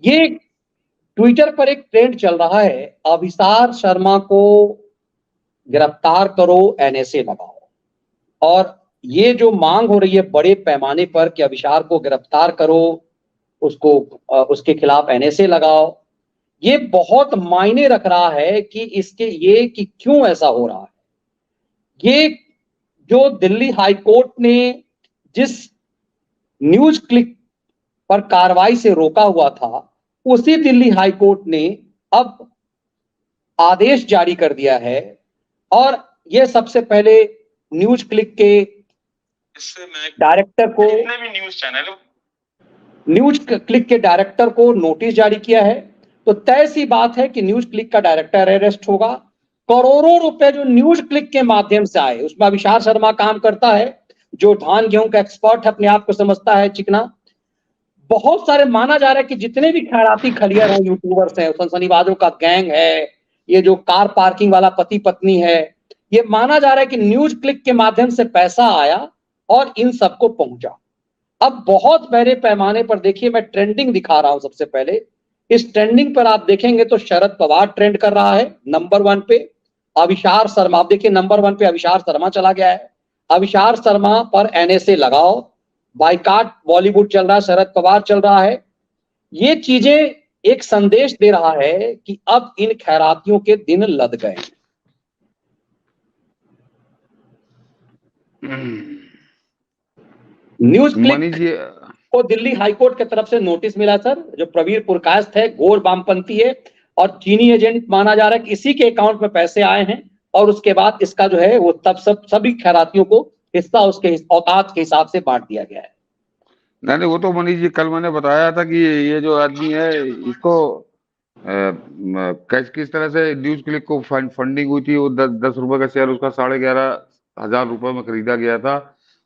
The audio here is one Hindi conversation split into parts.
ये ट्विटर पर एक ट्रेंड चल रहा है, अभिसार शर्मा को गिरफ्तार करो, एनएसए लगाओ। और ये जो मांग हो रही है बड़े पैमाने पर कि अभिसार को गिरफ्तार करो, उसको उसके खिलाफ एनएसए लगाओ, ये बहुत मायने रख रहा है कि इसके ये कि क्यों ऐसा हो रहा है। ये जो दिल्ली हाई कोर्ट ने जिस न्यूज क्लिक पर कार्रवाई से रोका हुआ था, उसी दिल्ली हाई कोर्ट ने अब आदेश जारी कर दिया है। और यह सबसे पहले न्यूज क्लिक के डायरेक्टर को, जितने भी न्यूज चैनल, न्यूज क्लिक के डायरेक्टर को नोटिस जारी किया है। तो तय सी बात है कि न्यूज क्लिक का डायरेक्टर अरेस्ट होगा। करोड़ों रुपए जो न्यूज क्लिक के माध्यम से आए, उसमें अभिसार शर्मा काम करता है, जो धान गेहूं का एक्सपर्ट अपने आप को समझता है चिकना। बहुत सारे माना जा रहा है कि जितने भी खैराती खलियर हैं, यूट्यूबर्स हैं, सनसनीबाजों का गैंग है, ये जो कार पार्किंग वाला पति पत्नी है, ये माना जा रहा है कि न्यूज क्लिक के माध्यम से पैसा आया और इन सबको पहुंचा। अब बहुत बड़े पैमाने पर देखिए, मैं ट्रेंडिंग दिखा रहा हूं। सबसे पहले इस ट्रेंडिंग पर आप देखेंगे तो शरद पवार ट्रेंड कर रहा है नंबर 1 पे। अभिसार शर्मा, आप देखिए नंबर 1 पे अभिसार शर्मा चला गया है। अभिसार शर्मा पर एनएसए लगाओ, बाइकाट बॉलीवुड चल रहा है, शरद पवार चल रहा है। ये चीजें एक संदेश दे रहा है कि अब इन खैरातियों के दिन लद गए। न्यूज क्लिक को दिल्ली हाईकोर्ट की तरफ से नोटिस मिला सर, जो प्रवीर पुरकायस्थ है, घोर वामपंथी है और चीनी एजेंट माना जा रहा है कि इसी के अकाउंट में पैसे आए हैं। और उसके बाद इसका जो है वो तब सभी खैरातियों को हिस्सा उसके औकात के हिसाब से बांट दिया गया है। नहीं, वो तो मनीष जी कल मैंने बताया था कि ये जो आदमी है इसको किस तरह से न्यूज क्लिक को फंडिंग हुई थी। वो 10 रुपए का शेयर उसका 11,500 रुपए में खरीदा गया था।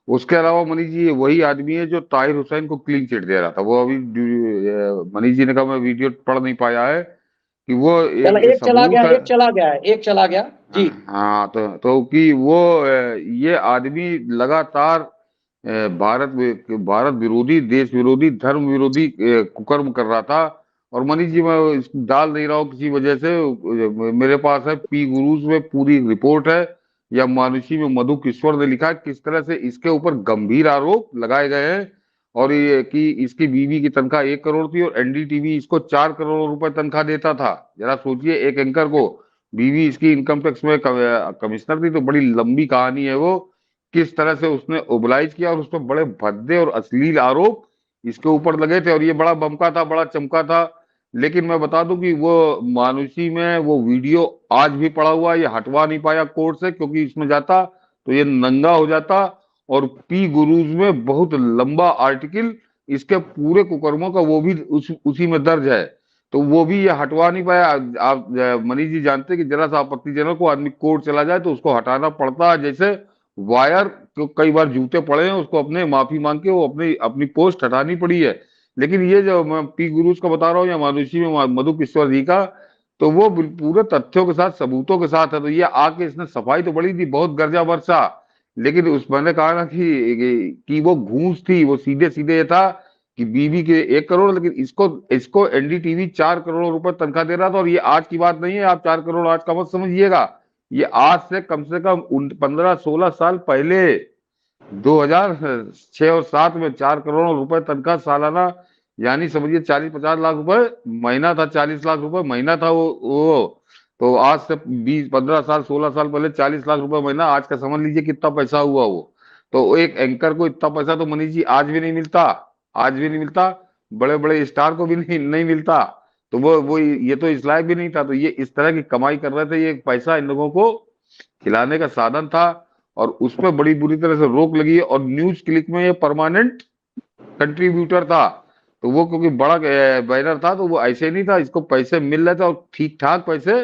उसके अलावा मनीष जी वही आदमी है जो ताहिर हुसैन को क्लीन चिट दे रहा था। वो अभी मनीष जी ने कहा मैं वीडियो पढ़ नहीं पाया है कि वो एक चला गया जी। हाँ, तो कि वो ये आदमी लगातार भारत विरोधी, देश विरोधी, धर्म विरोधी कुकर्म कर रहा था। और मनीष जी मैं डाल नहीं रहा हूँ किसी वजह से, मेरे पास है पी गुरुज में पूरी रिपोर्ट है, या मानुषी में मधु किशोर ने लिखा किस तरह से इसके ऊपर गंभीर आरोप लगाए गए हैं। और ये कि इसकी बीवी की तनख्वाह 1 करोड़ थी और एनडीटीवी इसको 4 करोड़ रुपए तनख्वाह देता था। जरा सोचिए, एक एंकर को बीवी इसकी इनकम टैक्स में कमिश्नर थी। तो बड़ी लंबी कहानी है वो, किस तरह से उसने ओबलाइज किया और उस पर बड़े भद्दे और अश्लील आरोप इसके ऊपर लगे थे। और ये बड़ा बमका था, बड़ा चमका था। लेकिन मैं बता दूं कि वो मानुषी में वो वीडियो आज भी पड़ा हुआ है, ये हटवा नहीं पाया कोर्ट से, क्योंकि इसमें जाता तो ये नंगा हो जाता। और पी गुरुज में बहुत लंबा आर्टिकल इसके पूरे कुकर्मों का वो भी उसी में दर्ज है। तो वो भी ये हटवा नहीं पाया। आप मनीष जी जानते कि जरा सा आपत्तिजनक को आदमी कोर्ट चला जाए तो उसको हटाना पड़ता है। जैसे वायर को कई बार जूते पड़े हैं, उसको अपने माफी मांग के वो अपनी अपनी पोस्ट हटानी पड़ी है। लेकिन ये जो मैं पी गुरुज का बता रहा हूँ या मानुषी में मधु किशोर जी का, तो वो पूरे तथ्यों के साथ, सबूतों के साथ है। तो ये आके इसने सफाई तो बड़ी दी, बहुत गर्जा वर्षा। लेकिन उस मैंने कहा ना कि वो घूस थी। वो सीधे सीधे ये था कि बीवी के 1 करोड़, लेकिन इसको एनडीटीवी 4 करोड़ रुपए तनख्वाह दे रहा था। और ये आज की बात नहीं है, आप 4 करोड़ आज का मत समझिएगा। ये आज से कम 15-16 साल पहले 2006 और 7 में 4 करोड़ रुपए तनख्वाह सालाना, यानी समझिए 40-50 लाख रुपए महीना था। 40 लाख रुपए महीना था वो। तो आज से 20-15 साल 16 साल पहले 40 लाख रुपए महीना, आज का समझ लीजिए कितना पैसा हुआ वो। तो एक एंकर को इतना पैसा तो मनीष जी आज भी नहीं मिलता, आज भी नहीं मिलता। बड़े बड़े स्टार को भी नहीं मिलता। तो वो ये तो इस लायक भी नहीं था। तो ये इस तरह की कमाई कर रहे थे। ये पैसा इन लोगों को खिलाने का साधन था और उस पर बड़ी बुरी तरह से रोक लगी है। और न्यूज क्लिक में ये परमानेंट कंट्रीब्यूटर था। तो वो क्योंकि बड़ा बैनर था तो वो ऐसे नहीं था, इसको पैसे मिल रहे थे और ठीक ठाक पैसे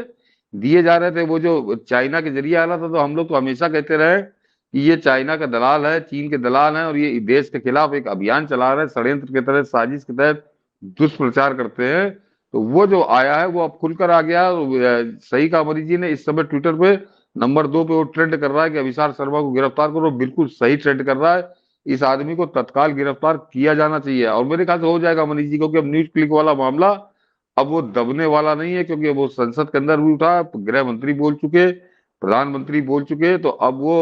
दिए जा रहे थे। वो जो चाइना के जरिए आ रहा था, तो हम लोग तो हमेशा कहते रहे कि ये चाइना का दलाल है, चीन के दलाल हैं, और ये देश के खिलाफ एक अभियान चला रहे हैं, षड्यंत्र के तहत, साजिश के तहत दुष्प्रचार करते हैं। तो वो जो आया है वो अब खुलकर आ गया। सही कहा मनीष जी ने, इस समय ट्विटर पे नंबर 2 पे वो ट्रेंड कर रहा है कि अभिसार शर्मा को गिरफ्तार करो। बिल्कुल सही ट्रेंड कर रहा है। इस आदमी को तत्काल गिरफ्तार किया जाना चाहिए। और मेरे ख्याल से हो जाएगा मनीष जी, क्योंकि अब न्यूज क्लिक वाला मामला अब वो दबने वाला नहीं है, क्योंकि वो संसद के अंदर भी उठा, गृह मंत्री बोल चुके, प्रधानमंत्री बोल चुके, तो अब वो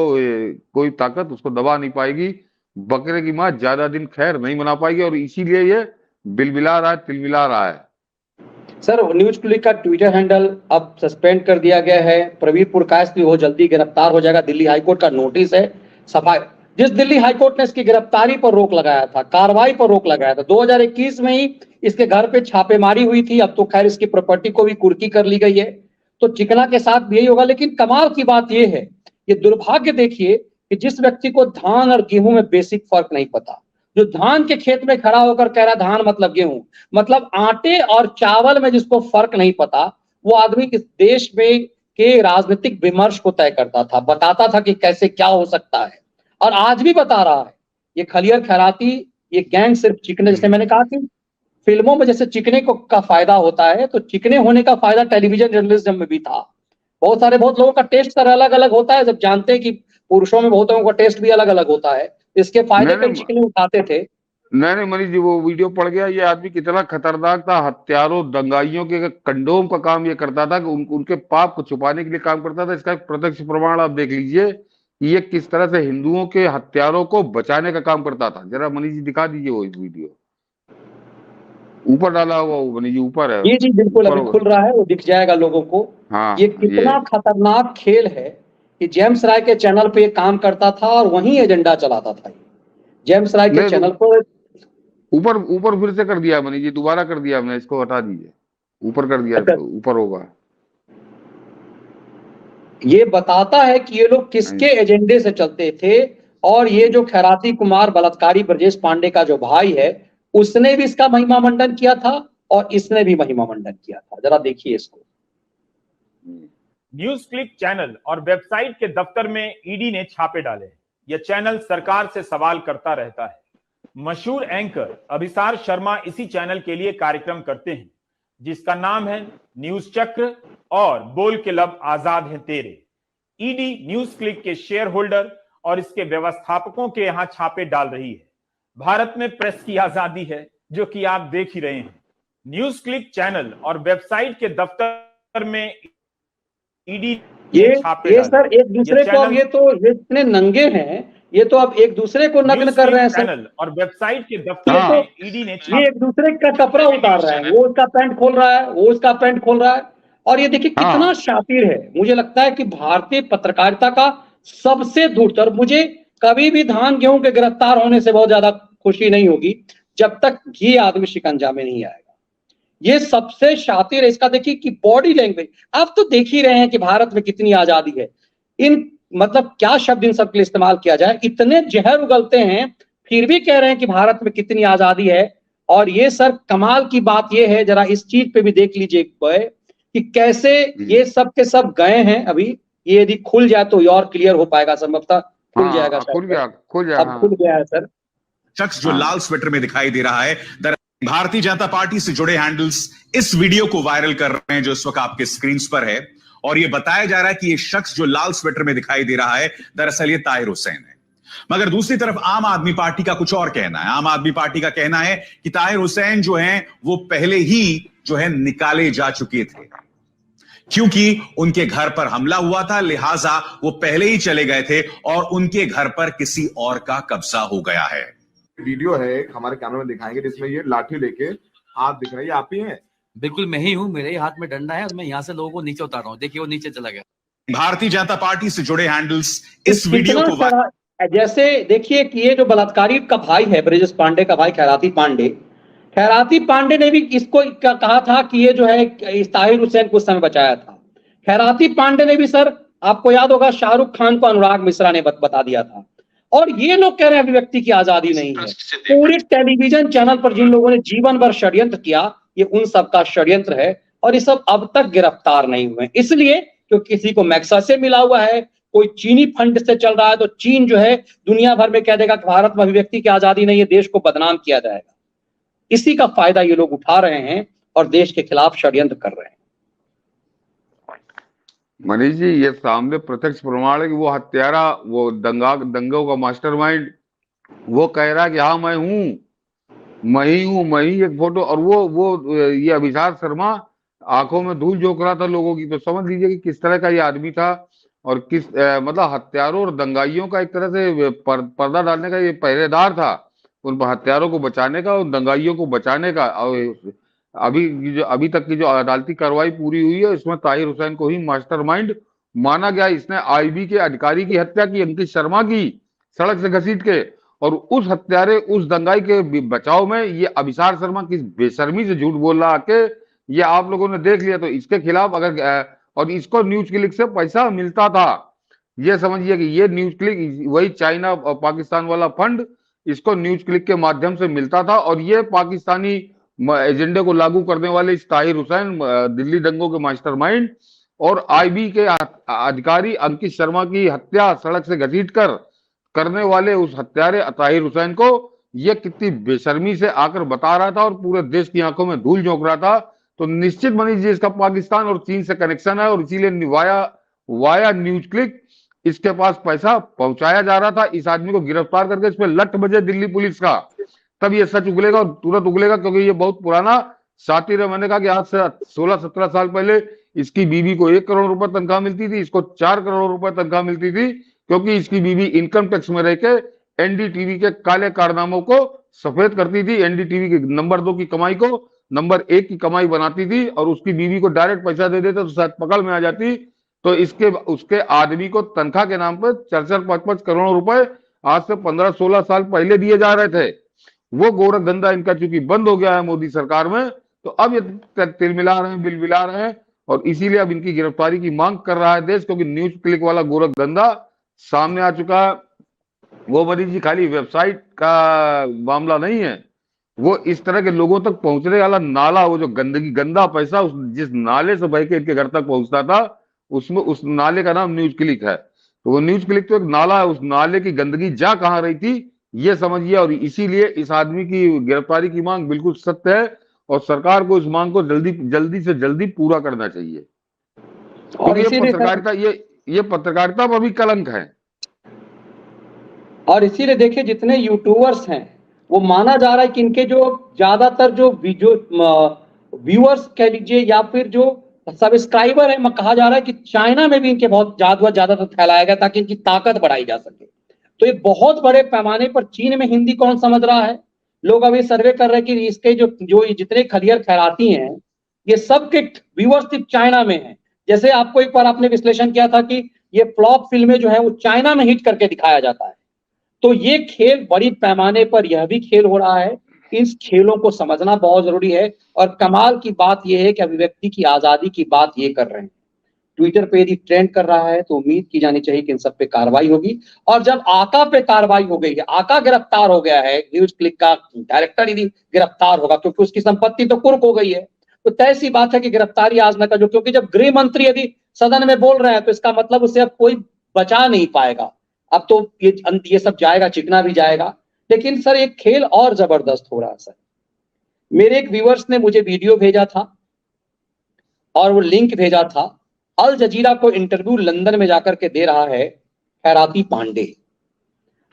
कोई ताकत उसको दबा नहीं पाएगी। बकरे की माँ ज्यादा दिन खैर नहीं मना पाएगी, और इसीलिए ये बिलबिला रहा है, तिलमिला रहा है। सर न्यूज क्लिक का ट्विटर हैंडल अब सस्पेंड कर दिया गया है। प्रवीण पुरकायस्थ भी वो जल्दी गिरफ्तार हो जाएगा, दिल्ली हाईकोर्ट का नोटिस है। सफाई, जिस दिल्ली हाईकोर्ट ने इसकी गिरफ्तारी पर रोक लगाया था, कार्रवाई पर रोक लगाया था, 2021 में ही इसके घर पे छापेमारी हुई थी। अब तो खैर इसकी प्रॉपर्टी को भी कुर्की कर ली गई है। तो चिकना के साथ भी यही होगा। लेकिन कमाल की बात यह है, ये दुर्भाग्य देखिए कि जिस व्यक्ति को धान और गेहूं में बेसिक फर्क नहीं पता, जो धान के खेत में खड़ा होकर कह रहा धान मतलब गेहूं, मतलब आटे और चावल में जिसको फर्क नहीं पता, वो आदमी इस देश में के राजनीतिक विमर्श को तय करता था, बताता था कि कैसे क्या हो सकता है, और आज भी बता रहा है। ये खलियर खैराती, ये गैंग सिर्फ चिकने, जैसे मैंने कहा कि फिल्मों में जैसे चिकने को का फायदा होता है, तो चिकने होने का फायदा टेलीविजन जर्नलिज्म में भी था। बहुत लोगों का टेस्ट सर अलग अलग होता है, जब जानते हैं कि पुरुषों में बहुत लोगों का टेस्ट भी अलग अलग होता है, इसके फायदे कई मैंने चिकने उठाते थे। नहीं मनीष जी, वो वीडियो पड़ गया। ये आदमी कितना खतरनाक था, हत्यारों दंगाइयों के कंडोम का काम ये करता था, कि उनके पाप को छुपाने के लिए काम करता था। इसका एक प्रत्यक्ष प्रमाण आप देख लीजिए कि ये किस तरह से हिंदुओं के हत्यारों को बचाने का काम करता था। जरा मनीष जी दिखा दीजिए वो वीडियो, ऊपर डाला हुआ वो मनीष जी, ऊपर है, जी बिल्कुल, ऊपर अभी होगा। खुल रहा है, वो दिख जाएगा लोगों को। हाँ ये ये कितना खतरनाक खेल है कि जेम्स राय के चैनल पे ये काम करता था और वहीं एजेंडा चलाता था। जेम्स राय के नहीं चैनल तो पर ऊपर ऊपर फिर से कर दिया मनीष जी, दोबारा कर दिया हमने, इसको हटा दीजिए, ऊपर कर दिया, इसको ऊपर होगा। ये बताता है कि ये लोग किसके एजेंडे से चलते थे। और ये जो खैराती कुमार बलात्कारी ब्रजेश पांडे का जो भाई है, उसने भी इसका महिमा मंडन किया था और इसने भी महिमा मंडन किया था। जरा देखिए इसको। न्यूज क्लिक चैनल और वेबसाइट के दफ्तर में ईडी ने छापे डाले। यह चैनल सरकार से सवाल करता रहता है। मशहूर एंकर अभिसार शर्मा इसी चैनल के लिए कार्यक्रम करते हैं, जिसका नाम है न्यूज चक्र और बोल के लब आजाद हैं तेरे। ईडी न्यूज क्लिक के शेयर होल्डर और इसके व्यवस्थापकों के यहां छापे डाल रही है। भारत में प्रेस की आजादी है, जो कि आप देख ही रहे हैं। न्यूज क्लिक चैनल और वेबसाइट के दफ्तर में ईडी ये सर एक दूसरे को, अब ये इतने नंगे हैं, ये तो अब एक दूसरे को नग्न कर रहे हैं सर। चैनल और वेबसाइट के दफ्तर में ईडी ने ये एक दूसरे का कपड़ा उतार रहा है, वो उसका पैंट खोल रहा है, वो उसका पैंट खोल रहा है। और ये देखिए कितना शातिर है। मुझे लगता है कि भारतीय पत्रकारिता का सबसे धूर्त, मुझे कभी भी धान गेहूं के गिरफ्तार होने से बहुत ज्यादा खुशी नहीं होगी जब तक ये आदमी शिकंजा में नहीं आएगा। ये सबसे शातिर है। इसका देखिए कि बॉडी लैंग्वेज, आप तो देख ही रहे हैं कि भारत में कितनी आजादी है। इन मतलब क्या शब्द इन सबके लिए इस्तेमाल किया जाए, इतने जहर उगलते हैं फिर भी कह रहे हैं कि भारत में कितनी आजादी है। और ये सर कमाल की बात ये है, जरा इस चीज पे भी देख लीजिए कि कैसे ये सब के सब गए हैं। अभी ये यदि खुल जाए तो और क्लियर हो पाएगा, संभवतः खुल जाएगा। खुल गया अब खुल गया है सर। शख्स जो लाल स्वेटर में दिखाई दे रहा है, भारतीय जनता पार्टी से जुड़े हैंडल्स इस वीडियो को वायरल कर रहे हैं जो इस वक्त आपके स्क्रीन पर है। और यह बताया जा रहा है कि यह शख्स जो लाल स्वेटर में दिखाई दे रहा है, दरअसल ये ताहिर हुसैन है। मगर दूसरी तरफ आम आदमी पार्टी का कुछ और कहना है। आम आदमी पार्टी का कहना है कि ताहिर हुसैन जो है वो पहले ही जो है निकाले जा चुके थे, क्योंकि उनके घर पर हमला हुआ था, लिहाजा वो पहले ही चले गए थे और उनके घर पर किसी और का कब्जा हो गया है। वीडियो है, हमारे कैमरे में दिखाएंगे, जिसमें ये लाठी लेके हाथ दिख रहा है। ये आप ही हैं? बिल्कुल मैं ही हूँ, मेरे ही हाथ में डंडा है और मैं यहाँ से लोगों को नीचे उतार रहा हूँ। देखिए वो नीचे चला गया। भारतीय जनता पार्टी से जुड़े हैंडल्स इस वीडियो को जैसे देखिए कि ये जो बलात्कारी का भाई है, ब्रजेश पांडे का भाई खैराती पांडे ने भी इसको कहा था कि ये जो है ताहिर हुसैन को उस समय बचाया था। खैराती पांडे ने भी सर, आपको याद होगा, शाहरुख खान को अनुराग मिश्रा ने बता दिया था। और ये लोग कह रहे हैं अभिव्यक्ति की आजादी नहीं है। पूरे टेलीविजन चैनल पर जिन लोगों ने जीवन भर षड्यंत्र किया, ये उन सब का षड्यंत्र है। और ये सब अब तक गिरफ्तार नहीं हुए, इसलिए क्योंकि किसी को मैक्सा से मिला हुआ है, कोई चीनी फंड से चल रहा है, तो चीन जो है दुनिया भर में कह देगा कि भारत में अभिव्यक्ति की आजादी नहीं है, देश को बदनाम किया जाएगा। इसी का फायदा ये लोग उठा रहे हैं और देश के खिलाफ षड्यंत्र कर रहे हैं। मनीष जी, ये सामने प्रत्यक्ष प्रमाण है कि वो हत्यारा, वो दंगों का मास्टरमाइंड वो कह रहा है कि हाँ मैं हूँ मैं ही एक फोटो। और वो ये अभिसार शर्मा आंखों में धूल झोंक रहा था लोगों की। तो समझ लीजिए कि किस तरह का ये आदमी था और किस मतलब हत्यारों और दंगाइयों का एक तरह से पर्दा डालने का ये पहरेदार था, उन हत्यारों को बचाने का, उन दंगाइयों को बचाने का। और अभी तक की जो अदालती कार्रवाई पूरी हुई है इसमें ताहिर हुसैन को ही मास्टरमाइंड माना गया। इसने आईबी के अधिकारी की हत्या की, अंकित शर्मा की, सड़क से घसीट के। और उस हत्यारे उस दंगाई के बचाव में ये अभिसार शर्मा किस बेशर्मी से झूठ बोल रहा के ये आप लोगों ने देख लिया। तो इसके खिलाफ अगर और इसको न्यूज क्लिक से पैसा मिलता था, ये समझिए कि ये न्यूज क्लिक वही चाइना और पाकिस्तान वाला फंड इसको न्यूज क्लिक के माध्यम से मिलता था। और ये पाकिस्तानी एजेंडे को लागू करने वाले इस ताहिर हुसैन दिल्ली दंगों के मास्टरमाइंड और आईबी के अधिकारी अंकित शर्मा की हत्या सड़क से घसीट कर करने वाले उस हत्यारे ताहिर हुसैन को ये कितनी बेशर्मी से आकर बता रहा था और पूरे देश की आंखों में धूल झोंक रहा था। तो निश्चित मनीष जी इसका पाकिस्तान और चीन से कनेक्शन है और इसीलिए वाया न्यूज क्लिक इसके पास पैसा पहुंचाया जा रहा था। इस आदमी को गिरफ्तार करके इस पर लट बजे दिल्ली पुलिस का, तब ये सच उगलेगा और तुरंत उगलेगा, क्योंकि ये बहुत पुराना सातिर है। मैंने कहा कि आज से 16-17 साल पहले इसकी बीवी को 1 करोड़ रुपए तनख्वाह मिलती थी, इसको 4 करोड़ रुपए तनख्वाह मिलती थी, क्योंकि इसकी बीवी इनकम टैक्स में रह के एनडीटीवी के काले कारनामों को सफेद करती थी। एनडीटीवी के नंबर 2 की कमाई को नंबर 1 की कमाई बनाती थी और उसकी बीवी को डायरेक्ट पैसा दे देते तो शायद पकड़ में आ जाती। तो उसके आदमी को तनख्वाह के नाम पर 4-4, 5-5 करोड़ रुपए आज से 15-16 साल पहले दिए जा रहे थे। वो गोरख धंधा इनका चूंकि बंद हो गया है मोदी सरकार में, तो अब ये तिलमिला रहे हैं, बिलबिला रहे हैं और इसीलिए अब इनकी गिरफ्तारी की मांग कर रहा है देश, क्योंकि न्यूज क्लिक वाला गोरख धंधा सामने आ चुका है। वो मनीष जी खाली वेबसाइट का मामला नहीं है, वो इस तरह के लोगों तक पहुंचने वाला नाला, वो जो गंदगी गंदा पैसा जिस नाले से बह के इनके घर तक पहुंचता था उसमें उस नाले का नाम न्यूज क्लिक है। तो वो न्यूज क्लिक तो एक नाला है, उस नाले की गंदगी जा कहां रही थी ये समझिए। और इसीलिए इस आदमी की गिरफ्तारी की मांग बिल्कुल सत्य है और सरकार को इस मांग को जल्दी से जल्दी पूरा करना चाहिए। और ये पत्रकारिता पर भी कलंक है। और इसीलिए देखिए जितने यूट्यूबर्स हैं वो माना जा रहा है कि इनके जो ज्यादातर जो व्यूअर्स कह लीजिए या फिर जो सब्सक्राइबर है, कहा जा रहा है कि चाइना में भी इनके बहुत ज्यादातर फैलाया गया ताकि इनकी ताकत बढ़ाई जा सके। तो ये बहुत बड़े पैमाने पर चीन में हिंदी कौन समझ रहा है। लोग अभी सर्वे कर रहे हैं कि इसके जो जितने खलियर खैराती हैं ये सब के व्यूअर्स सिर्फ चाइना में हैं। जैसे आपको एक बार आपने विश्लेषण किया था कि ये फ्लॉप फिल्में जो है वो चाइना में हिट करके दिखाया जाता है। तो ये खेल बड़ी पैमाने पर यह भी खेल हो रहा है, इस खेलों को समझना बहुत जरूरी है। और कमाल की बात यह है कि अभिव्यक्ति की आजादी की बात ये कर रहे हैं, ट्विटर पे यदि ट्रेंड कर रहा है तो उम्मीद की जानी चाहिए कि इन सब पे कार्रवाई होगी। और जब आका पे कार्रवाई हो गई है, आका गिरफ्तार हो गया है, न्यूज क्लिक का डायरेक्टर यदि गिरफ्तार होगा क्योंकि उसकी संपत्ति तो कुर्क हो गई है, तो तय सी बात है कि गिरफ्तारी आज न कर जो, क्योंकि जब गृह मंत्री यदि सदन में बोल रहे हैं तो इसका मतलब उसे अब कोई बचा नहीं पाएगा। अब तो ये सब जाएगा, चिकना भी जाएगा। लेकिन सर एक खेल और जबरदस्त हो रहा है सर। मेरे एक व्यूअर्स ने मुझे वीडियो भेजा था और वो लिंक भेजा था, अल जजीरा को इंटरव्यू लंदन में जाकर के दे रहा है खैराती पांडे,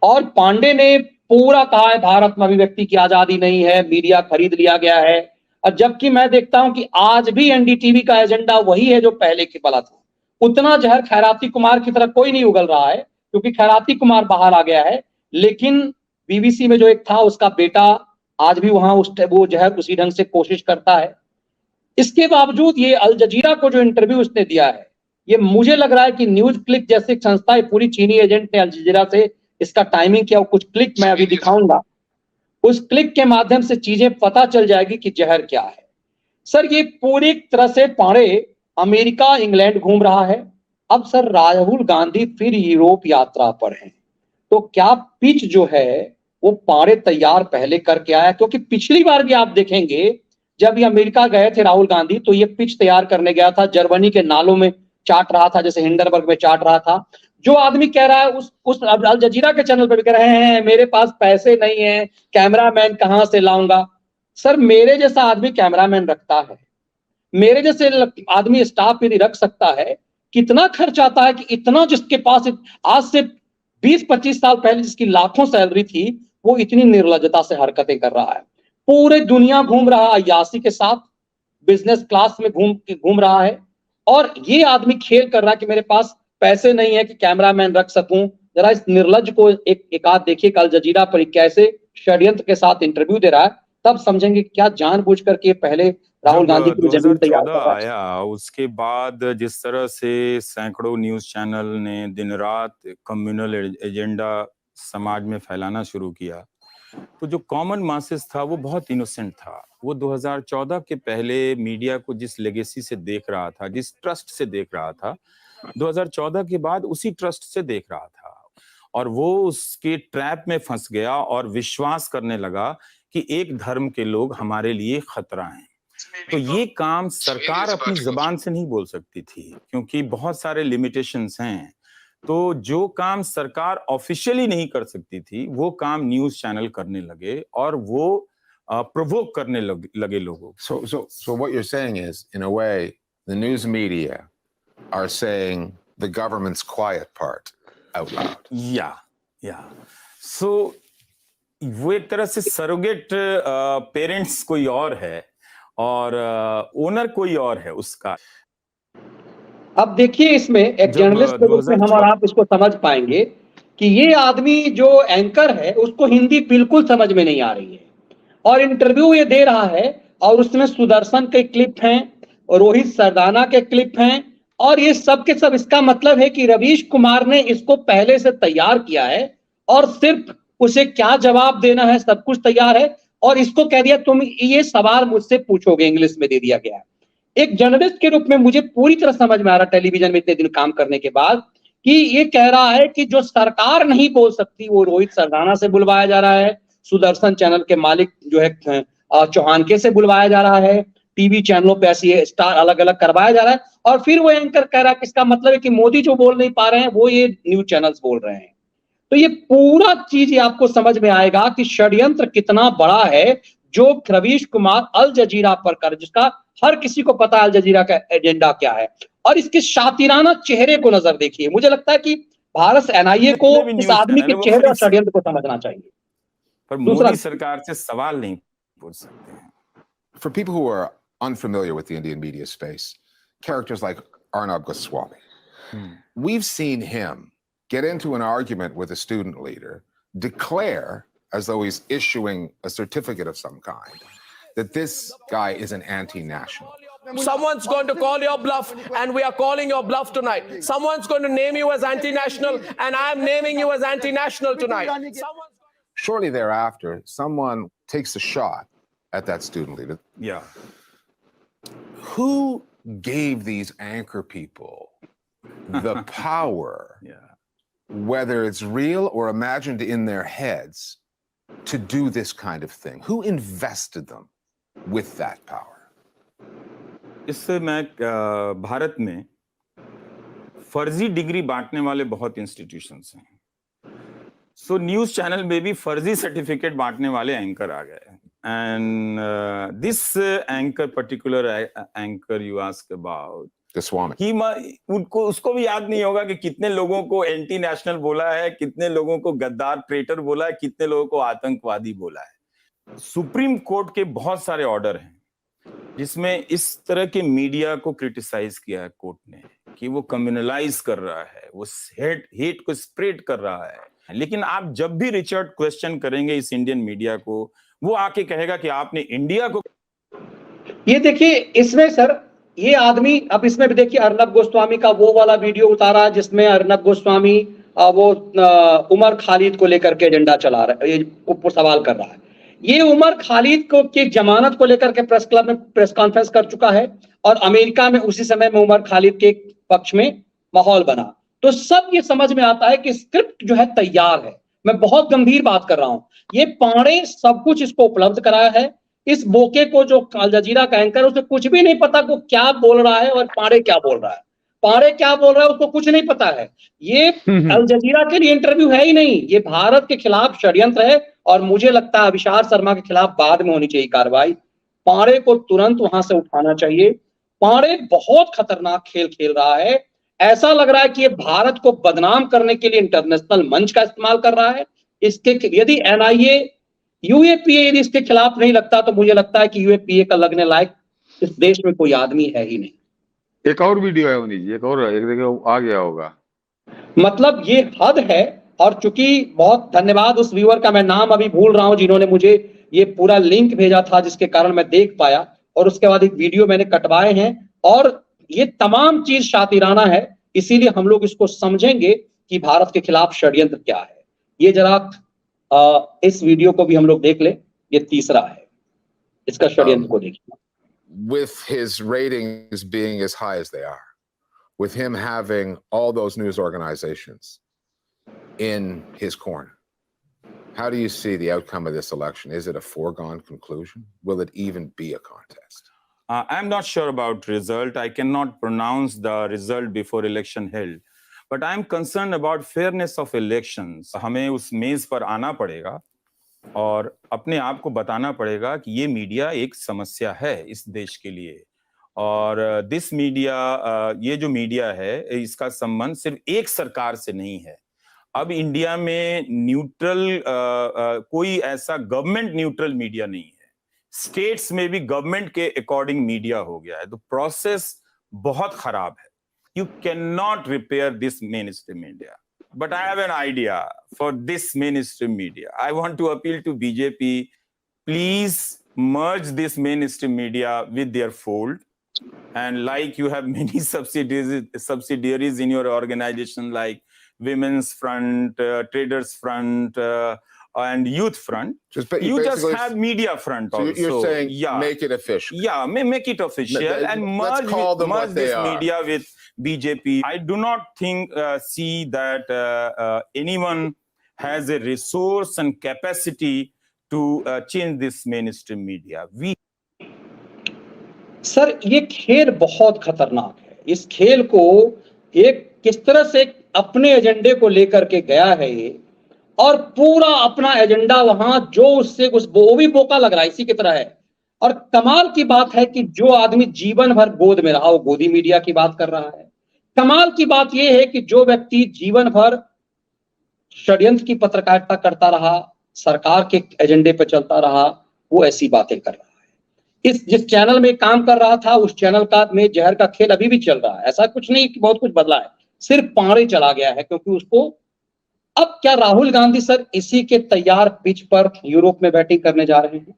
और पांडे ने पूरा कहा है भारत में अभिव्यक्ति की आजादी नहीं है, मीडिया खरीद लिया गया है। और जबकि मैं देखता हूं कि आज भी एनडीटीवी का एजेंडा वही है जो पहले के वाला था। उतना जहर खैराती कुमार की तरफ कोई नहीं उगल रहा है क्योंकि खैराती कुमार बाहर आ गया है, लेकिन बीबीसी में जो एक था उसका बेटा आज भी वहां वो जहर उसी ढंग से कोशिश करता है। इसके बावजूद ये अल जजीरा को जो इंटरव्यू उसने दिया है, ये मुझे लग रहा है कि न्यूज क्लिक जैसी संस्था, पूरी चीनी एजेंट ने अल जजीरा से इसका टाइमिंग किया। कुछ क्लिक मैं अभी दिखाऊंगा, उस क्लिक के माध्यम से चीजें पता चल जाएगी कि जहर क्या है। सर ये पूरी तरह से पांडे अमेरिका इंग्लैंड घूम रहा है। अब सर राहुल गांधी फिर यूरोप यात्रा पर हैं, तो क्या पिच जो है वो पांडे तैयार पहले करके आया, क्योंकि पिछली बार भी आप देखेंगे जब ये अमेरिका गए थे राहुल गांधी तो ये पिच तैयार करने गया था, जर्मनी के नालों में चाट रहा था, जैसे हिंडनबर्ग में चाट रहा था। जो आदमी कह रहा है उस अल जजीरा के चैनल पर भी कह रहे हैं मेरे पास पैसे नहीं है, कैमरामैन कहां से लाऊंगा। सर मेरे जैसा आदमी कैमरामैन रखता है, मेरे जैसे आदमी स्टाफ यदि रख सकता है, कितना खर्च आता है कि इतना जिसके पास आज से 20-25 साल पहले जिसकी लाखों सैलरी थी वो इतनी निर्लज्जता से हरकतें कर रहा है। पूरे दुनिया घूम रहा है अय्यासी के साथ, बिजनेस क्लास में घूम रहा है, और ये आदमी खेल कर रहा है कि मेरे पास पैसे नहीं है कि कैमरामैन रख सकूं। जरा इस निर्लज्ज को एक आध देखिए, अल जजीरा पर कैसे षड्यंत्र के साथ इंटरव्यू दे रहा है, तब समझेंगे क्या जानबूझ करके पहले राहुल गांधी की जमीन तैयार कर रहा है। 2014 आया, उसके बाद जिस तरह से सैकड़ों न्यूज चैनल ने दिन रात कम्युनल एजेंडा समाज में फैलाना शुरू किया, तो जो कॉमन मासेस था वो बहुत इनोसेंट था। वो 2014 के पहले मीडिया को जिस लेगेसी से देख रहा था, जिस ट्रस्ट से देख रहा था, 2014 के बाद उसी ट्रस्ट से देख रहा था, और वो उसके ट्रैप में फंस गया और विश्वास करने लगा कि एक धर्म के लोग हमारे लिए खतरा हैं। तो ये काम सरकार अपनी जबान से नहीं बोल सकती थी, क्योंकि बहुत सारे लिमिटेशंस हैं। तो जो काम सरकार ऑफिशियली नहीं कर सकती थी, वो काम न्यूज चैनल करने लगे, और वो प्रोवोक करने लगे लोगों को। So what you're saying is, in a way, the news media are saying the government's quiet part out loud. Yeah. So वो एक तरह से सरोगेट पेरेंट्स कोई और है और ओनर कोई और है उसका। अब देखिए, इसमें एक जर्नलिस्ट के रूप में हम और आप इसको समझ पाएंगे कि ये आदमी जो एंकर है उसको हिंदी बिल्कुल समझ में नहीं आ रही है, और इंटरव्यू ये दे रहा है, और उसमें सुदर्शन के क्लिप हैं, रोहित सरदाना के क्लिप हैं, और ये सब के सब इसका मतलब है कि रवीश कुमार ने इसको पहले से तैयार किया है, और सिर्फ उसे क्या जवाब देना है सब कुछ तैयार है, और इसको कह दिया तुम ये सवाल मुझसे पूछोगे, इंग्लिश में दे दिया गया है। एक जर्नलिस्ट के रूप में मुझे पूरी तरह समझ में आ रहा टेलीविजन में इतने दिन काम करने के बाद कि ये कह रहा है कि जो सरकार नहीं बोल सकती वो रोहित सरदाना से बुलवाया जा रहा है, सुदर्शन चैनल के मालिक जो है चौहानके से बुलवाया जा रहा है, टीवी चैनलों पे ऐसी स्टार अलग अलग करवाया जा रहा है, और फिर वो एंकर कह रहा है कि इसका मतलब है कि मोदी जो बोल नहीं पा रहे हैं वो ये न्यूज चैनल्स बोल रहे हैं। तो ये पूरा चीज आपको समझ में आएगा कि षड्यंत्र कितना बड़ा है जो रवीश कुमार अल जजीरा पर कर, जिसका हर किसी को पता है अल जजीरा का एजेंडा क्या है, और इसके शातिराना चेहरे को नजर देखिए। मुझे लगता है कि भारत एनआईए को इस आदमी के चेहरे और षड्यंत्र को समझना चाहिए, पर मोदी सरकार से सवाल नहीं पूछ सकते हैं। For people who are unfamiliar with the Indian media space, characters like Arnab Goswami, we've seen him get into an argument with a student leader, declare, as though he's issuing a certificate of some kind, that this guy is an anti-national. Someone's going to call your bluff, and we are calling your bluff tonight. Someone's going to name you as anti-national, and I'm naming you as anti-national tonight. Surely thereafter, someone takes a shot at that student leader. Yeah. Who gave these anchor people the power, whether it's real or imagined in their heads, to do this kind of thing? Who invested them with that power? इससे मैं भारत में फर्जी डिग्री बांटने वाले बहुत इंस्टीट्यूशंस हैं। सो न्यूज चैनल में भी फर्जी सर्टिफिकेट बांटने वाले एंकर आ गए, and this anchor, particular anchor you ask about उसको भी याद नहीं होगा कि कितने लोगों को एंटी नेशनल बोला है, कितने लोगों को गद्दार ट्रेटर बोला है, कितने लोगों को आतंकवादी बोला है। सुप्रीम कोर्ट के बहुत सारे ऑर्डर हैं जिसमें इस तरह के मीडिया को क्रिटिसाइज किया है कोर्ट ने कि वो कम्युनलाइज कर रहा है, वो हेट को स्प्रेड कर रहा है। लेकिन आप जब भी रिचर्ड क्वेश्चन करेंगे इस इंडियन मीडिया को, वो आके कहेगा कि आपने इंडिया को। ये देखिए इसमें सर, ये आदमी, अब इसमें भी देखिए अर्नब गोस्वामी का वो वाला वीडियो उतारा जिसमें अर्नब गोस्वामी वो उमर खालिद को लेकर के एजेंडा चला रहा है, ये सवाल कर रहा है। ये उमर खालिद को की जमानत को लेकर के प्रेस क्लब में प्रेस कॉन्फ्रेंस कर चुका है, और अमेरिका में उसी समय में उमर खालिद के पक्ष में माहौल बना। तो सब ये समझ में आता है कि स्क्रिप्ट जो है तैयार है। मैं बहुत गंभीर बात कर रहा हूं, ये पांडे सब कुछ इसको उपलब्ध कराया है। इस बोके को जो अल जजीरा का एंकर, उसे कुछ भी नहीं पता को क्या बोल रहा है और पांडे क्या बोल रहा है, पांडे क्या बोल रहा है उसको कुछ नहीं पता है। ये अल जजीरा के लिए इंटरव्यू है ही नहीं, ये भारत के खिलाफ षड्यंत्र है, और मुझे लगता है अभिषार शर्मा के खिलाफ बाद में होनी चाहिए कार्रवाई। पांडे को तुरंत वहां से उठाना चाहिए। पांडे बहुत खतरनाक खेल खेल रहा है। ऐसा लग रहा है कि ये भारत को बदनाम करने के लिए इंटरनेशनल मंच का इस्तेमाल कर रहा है। इसके यदि एनआईए यूएपीए यदि इसके खिलाफ नहीं लगता तो मुझे लगता है कि यूएपीए का लगने लायक इस देश में कोई आदमी है ही नहीं। एक और वीडियो है मनीष जी, एक और एक देखिए आ गया होगा। मतलब ये हद है। और चूंकि बहुत धन्यवाद उस व्यूअर का, मैं नाम अभी भूल रहा हूं, जिन्होंने मुझे ये पूरा लिंक भेजा था जिसके कारण मैं देख पाया, और उसके बाद एक वीडियो मैंने कटवाए हैं। और ये तमाम चीज शातिराना है, इसीलिए हम लोग इसको समझेंगे कि भारत के खिलाफ षड्यंत्र क्या है। ये जरा इस वीडियो को भी हम लोग देख ले, ये तीसरा है, इसका षड्यंत्र को देखिए। With his ratings being as high as they are, with him having all those news organizations in his corner, how do you see the outcome of this election? Is it a foregone conclusion? Will it even be a contest? I'm not sure about result. I cannot pronounce the result before election held. But I'm concerned about fairness of elections. हमें उस मेज पर आना पड़ेगा और अपने आप को बताना पड़ेगा कि ये मीडिया एक समस्या है इस देश के लिए। और दिस मीडिया, ये जो मीडिया है, इसका संबंध सिर्फ एक सरकार से नहीं है। अब इंडिया में न्यूट्रल कोई ऐसा गवर्नमेंट न्यूट्रल मीडिया नहीं है। स्टेट्स में भी गवर्नमेंट के अकॉर्डिंग मीडिया हो गया है, तो प्रोसेस बहुत खराब है। You cannot repair this mainstream media. But I have an idea for this mainstream media. I want to appeal to BJP, please merge this mainstream media with their fold. And like you have many subsidiaries in your organization, like Women's Front, Traders Front, and Youth Front. You just have Media Front so also. You're saying yeah. make it official. Yeah, make it official and merge this media with BJP. I do not see that anyone has a resource and capacity to change this mainstream media. Sir, ये खेल बहुत खतरनाक है। इस खेल को एक किस तरह से अपने एजेंडे को लेकर के गया है ये, और पूरा अपना एजेंडा वहां जो उससे वो भी बोका लग रहा है, इसी की तरह है। और कमाल की बात है कि जो आदमी जीवन भर गोद में रहा, वो गोदी मीडिया की बात कर रहा है। कमाल की बात यह है कि जो व्यक्ति जीवन भर षड्यंत्र की पत्रकारिता करता रहा, सरकार के एजेंडे पर चलता रहा, वो ऐसी बातें कर रहा है। जिस चैनल में काम कर रहा था, उस चैनल का में जहर का खेल अभी भी चल रहा है। ऐसा कुछ नहीं कि बहुत कुछ बदला है, सिर्फ पारे चला गया है। क्योंकि उसको अब क्या राहुल गांधी सर इसी के तैयार पिच पर यूरोप में बैटिंग करने जा रहे हैं?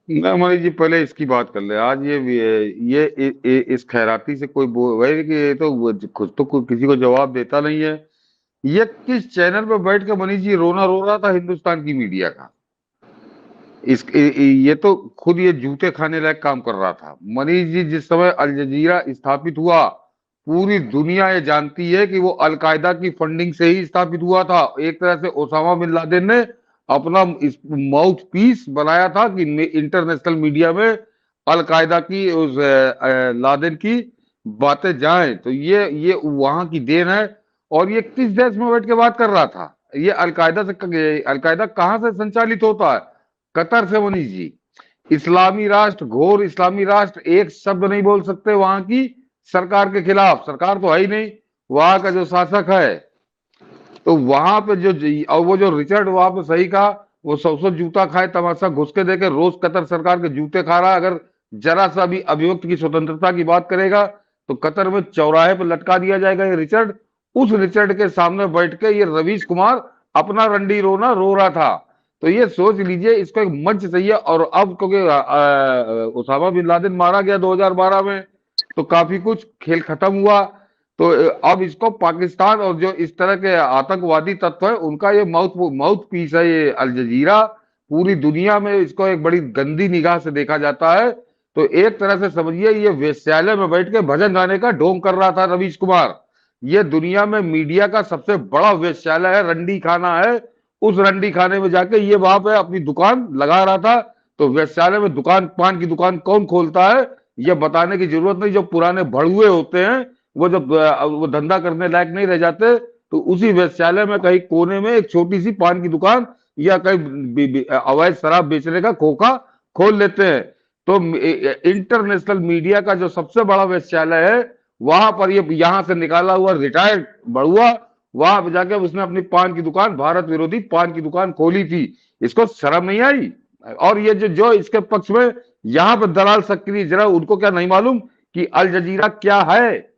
ना मनीष जी, पहले इसकी बात कर ले। आज ये इस खैराती से कोई वही कि ये तो खुद तो किसी को जवाब देता नहीं है। ये किस चैनल पर बैठ के मनीष जी रोना रो रहा था हिंदुस्तान की मीडिया का। ये तो खुद ये जूते खाने लायक काम कर रहा था। मनीष जी, जिस समय अल जजीरा स्थापित हुआ, पूरी दुनिया ये जानती है कि वो अलकायदा की फंडिंग से ही स्थापित हुआ था। एक तरह से ओसामा बिन लादेन ने अपना इस माउथ पीस बनाया था कि इंटरनेशनल मीडिया में अलकायदा की उस लादेन की बातें जाएं। तो ये वहां की देन है। और ये किस देश में बैठ के बात कर रहा था? ये अलकायदा कहां से संचालित होता है? कतर से मनीष जी। इस्लामी राष्ट्र, घोर इस्लामी राष्ट्र, एक शब्द नहीं बोल सकते वहां की सरकार के खिलाफ। सरकार तो है ही नहीं, वहां का जो शासक है। तो वहां पे और वो जो रिचर्ड वहां पे सही कहा, वो 100 जूता खाए तमाशा घुस के देखे, रोज कतर सरकार के जूते खा रहा है। अगर जरा सा भी अभिव्यक्ति की स्वतंत्रता की बात करेगा तो कतर में चौराहे पर लटका दिया जाएगा ये रिचर्ड। उस रिचर्ड के सामने बैठ के ये रवीश कुमार अपना रंडी रोना रो रहा था। तो ये सोच लीजिए, इसको एक मंच चाहिए। और अब क्योंकि ओसामा बिन लादेन मारा गया 2012 में, तो काफी कुछ खेल खत्म हुआ। तो अब इसको पाकिस्तान और जो इस तरह के आतंकवादी तत्व है, उनका ये माउथ पीस है ये अल जजीरा। पूरी दुनिया में इसको एक बड़ी गंदी निगाह से देखा जाता है। तो एक तरह से समझिए, ये वेश्यालय में बैठ के भजन गाने का ढोंग कर रहा था रवीश कुमार। ये दुनिया में मीडिया का सबसे बड़ा वेश्यालय है, रंडी खाना है। उस रंडी खाने में जाके ये वहां पे अपनी दुकान लगा रहा था। तो वेश्यालय में पान की दुकान कौन खोलता है ये बताने की जरूरत नहीं। जो पुराने भड़ुए होते हैं, वो जब वो धंधा करने लायक नहीं रह जाते, तो उसी वेश्यालय में कहीं कोने में एक छोटी सी पान की दुकान या कहीं अवैध शराब बेचने का खोखा खोल लेते हैं। तो इंटरनेशनल मीडिया का जो सबसे बड़ा वेश्यालय है, वहां पर ये यहाँ से निकाला हुआ रिटायर्ड बड़ुआ वहां पे जाके उसने अपनी पान की दुकान, भारत विरोधी पान की दुकान खोली थी। इसको शर्म नहीं आई? और ये जो इसके पक्ष में यहाँ पे दलाल सक्रिय, जरा उनको क्या नहीं मालूम कि अल जजीरा क्या है,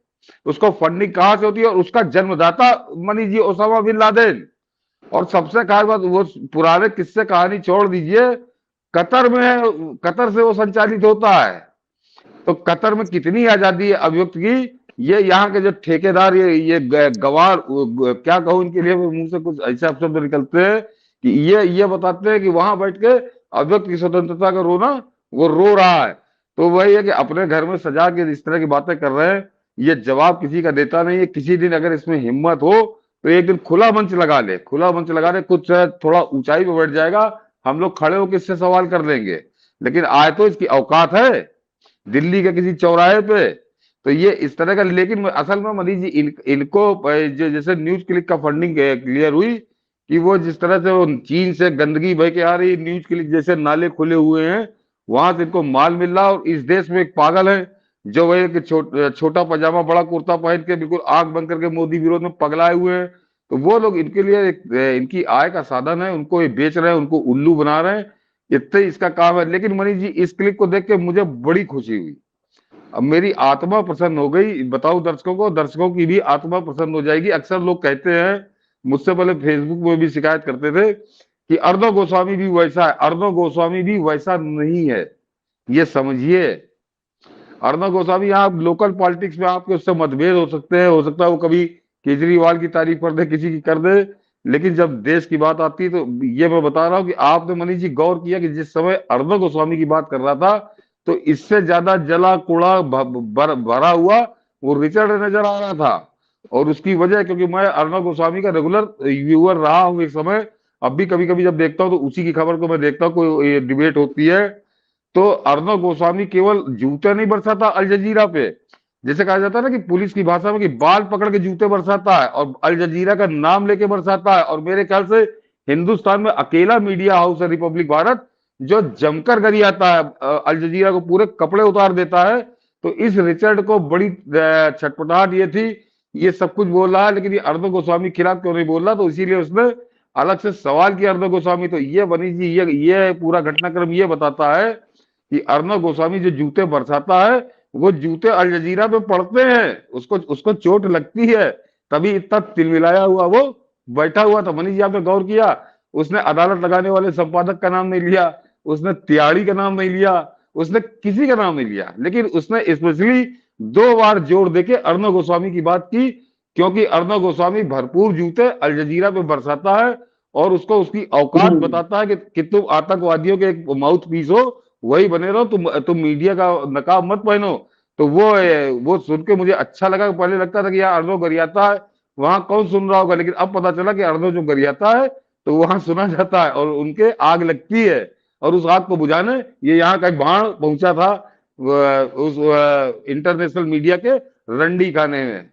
उसको फंडिंग कहां से होती है, और उसका जन्मदाता मनी जी ओसामा बिन लादेन। और सबसे खास बात, वो पुराने किस्से कहानी छोड़ दीजिए, कतर में है, कतर से वो संचालित होता है। तो कतर में कितनी आजादी है अभिव्यक्ति की, ये यहाँ के जो ठेकेदार, ये गवार, क्या कहूं इनके लिए, मुंह से कुछ ऐसे शब्द निकलते हैं कि ये बताते हैं कि वहां बैठ के अभिव्यक्ति की स्वतंत्रता का रोना वो रो रहा है। तो वही है कि अपने घर में सजा के इस तरह की बातें कर रहे हैं, ये जवाब किसी का देता नहीं है। किसी दिन अगर इसमें हिम्मत हो तो एक दिन खुला मंच लगा ले, खुला मंच लगा ले, कुछ थोड़ा ऊंचाई पे बैठ जाएगा, हम लोग खड़े होकर इससे सवाल कर लेंगे। लेकिन आए तो इसकी औकात है दिल्ली के किसी चौराहे पे, तो ये इस तरह का। लेकिन असल में मनीष जी इनको जो जैसे न्यूज क्लिक का फंडिंग क्लियर हुई कि वो जिस तरह से वो चीन से गंदगी बह के आ रही, न्यूज क्लिक जैसे नाले खुले हुए हैं, वहां से इनको माल मिल रहा। और इस देश में एक पागल है जो वह कि छोटा पजामा बड़ा कुर्ता पहन के बिल्कुल आंख बंद करके मोदी विरोध में पगलाए हुए हैं। तो वो लोग इनके लिए इनकी आय का साधन है, उनको ये बेच रहे हैं, उनको उल्लू बना रहे हैं, इतने इसका काम है। लेकिन मनीष जी इस क्लिप को देख के मुझे बड़ी खुशी हुई, अब मेरी आत्मा प्रसन्न हो गई। बताओ दर्शकों को, दर्शकों की भी आत्मा प्रसन्न हो जाएगी। अक्सर लोग कहते हैं, मुझसे पहले फेसबुक में भी शिकायत करते थे कि अर्णव गोस्वामी भी वैसा है। अर्णव गोस्वामी भी वैसा नहीं है, ये समझिए। अर्णव गोस्वामी, यहाँ लोकल पॉलिटिक्स में आपके उससे मतभेद हो सकते हैं, हो सकता है वो कभी केजरीवाल की तारीफ कर दे, किसी की कर दे, लेकिन जब देश की बात आती है तो ये मैं बता रहा हूं कि आपने मनीष जी गौर किया कि जिस समय अर्णव गोस्वामी की बात कर रहा था तो इससे ज्यादा जला कूड़ा भरा हुआ वो रिचर्ड नजर आ रहा था। और उसकी वजह, क्योंकि मैं अर्णव गोस्वामी का रेगुलर व्यूअर रहा हूं एक समय, अब भी कभी कभी जब देखता हूं तो उसी की खबर को मैं देखता हूं, कोई डिबेट होती है तो अर्णव गोस्वामी केवल जूते नहीं बरसाता अल जजीरा पे, जैसे कहा जाता है ना कि पुलिस की भाषा में कि बाल पकड़ के जूते बरसाता है, और अल जजीरा का नाम लेके बरसाता है। और मेरे ख्याल से हिंदुस्तान में अकेला मीडिया हाउस है रिपब्लिक भारत जो जमकर गरियाता है, अल जजीरा को पूरे कपड़े उतार देता है। तो इस रिचर्ड को बड़ी छटपटाहट ये थी, ये सब कुछ बोल रहा है लेकिन ये अर्णव गोस्वामी के खिलाफ क्यों नहीं बोल रहा, तो इसीलिए उसने अलग से सवाल किया अर्णव गोस्वामी। तो ये बनी जी, ये पूरा घटनाक्रम ये बताता है कि अर्णव गोस्वामी जो जूते बरसाता है वो जूते अल जजीरा पे पड़ते हैं, उसको चोट लगती है, तभी इतना तिलमिलाया हुआ वो बैठा हुआ था। मनीष जी आपने गौर किया, उसने अदालत लगाने वाले संपादक का नाम नहीं लिया, उसने त्याड़ी का नाम नहीं लिया, उसने किसी का नाम नहीं लिया, लेकिन उसने स्पेशली 2 बार जोर देके अर्णव गोस्वामी की बात की, क्योंकि अर्णव गोस्वामी भरपूर जूते अल जजीरा पे बरसाता है और उसको उसकी औकात बताता है कि तुम आतंकवादियों के एक माउथ पीस हो, वही बने रहो, तुम मीडिया का नकाब मत पहनो। तो वो सुन के मुझे अच्छा लगा। पहले लगता था कि यार अर्णव गरियाता है, वहां कौन सुन रहा होगा, लेकिन अब पता चला कि अर्णव जो गरियाता है तो वहां सुना जाता है और उनके आग लगती है। और उस आग को बुझाने ये यहाँ का बाण पहुंचा था उस इंटरनेशनल मीडिया के रंडी खाने में।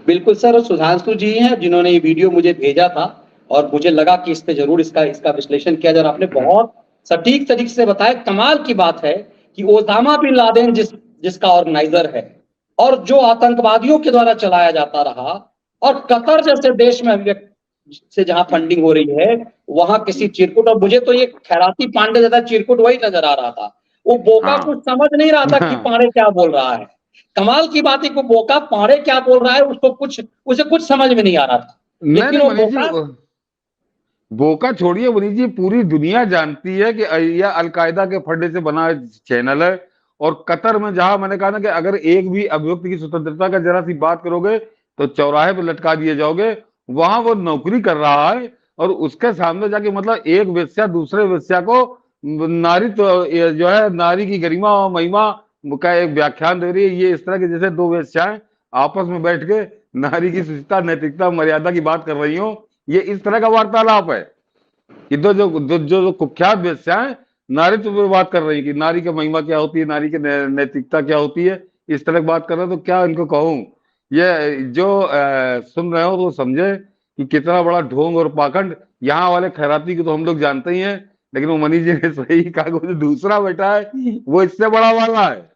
बिल्कुल सर, सुधांशु जी हैं जिन्होंने ये वीडियो मुझे भेजा था और मुझे लगा कि इस पे जरूर इसका विश्लेषण किया जाए। आपने बहुत सटीक तरीके से बताया। कमाल की बात है कि ओसामा बिन लादेन जिसका ऑर्गेनाइजर है और जो आतंकवादियों के द्वारा चलाया जाता रहा, और कतर जैसे देश में से जहां फंडिंग हो रही है वहां किसी चिरकुट, और मुझे तो ये खैराती पांडे ज्यादा चिरकुट वही नजर आ रहा था। वो बोका कुछ समझ नहीं रहा था कि पांडे क्या बोल रहा है। कमाल की बात है कि बोका पांडे क्या बोल रहा है उसे कुछ समझ में नहीं आ रहा था। लेकिन वो बोका छोड़िए मनीष जी, पूरी दुनिया जानती है कि यह अलकायदा के फंडे से बना चैनल है। और कतर में जहां मैंने कहा ना कि अगर एक भी अभिव्यक्ति की स्वतंत्रता का जरा सी बात करोगे तो चौराहे पे लटका दिए जाओगे, वहां वो नौकरी कर रहा है और उसके सामने जाके मतलब एक वेश्या दूसरे वेश्या को नारी जो है नारी की गरिमा और महिमा का एक व्याख्यान दे रही है। ये इस तरह के जैसे 2 वेश्याएं आपस में बैठ के नारी की शुचिता, नैतिकता, मर्यादा की बात कर रही हो, ये इस तरह का वार्तालाप है कि जो कुख्यात वेश्याएं नारीत्व पे बात कर रही है कि नारी की महिमा क्या होती है, नारी की नैतिकता क्या होती है, इस तरह की बात कर रहे हैं। तो क्या इनको कहूं, ये जो सुन रहे हो तो समझे कि कितना बड़ा ढोंग और पाखंड। यहाँ वाले खैराती को तो हम लोग जानते ही हैं, लेकिन वो मनीष जी ने सही कहा, जो दूसरा बैठा है वो इससे बड़ा वाला है,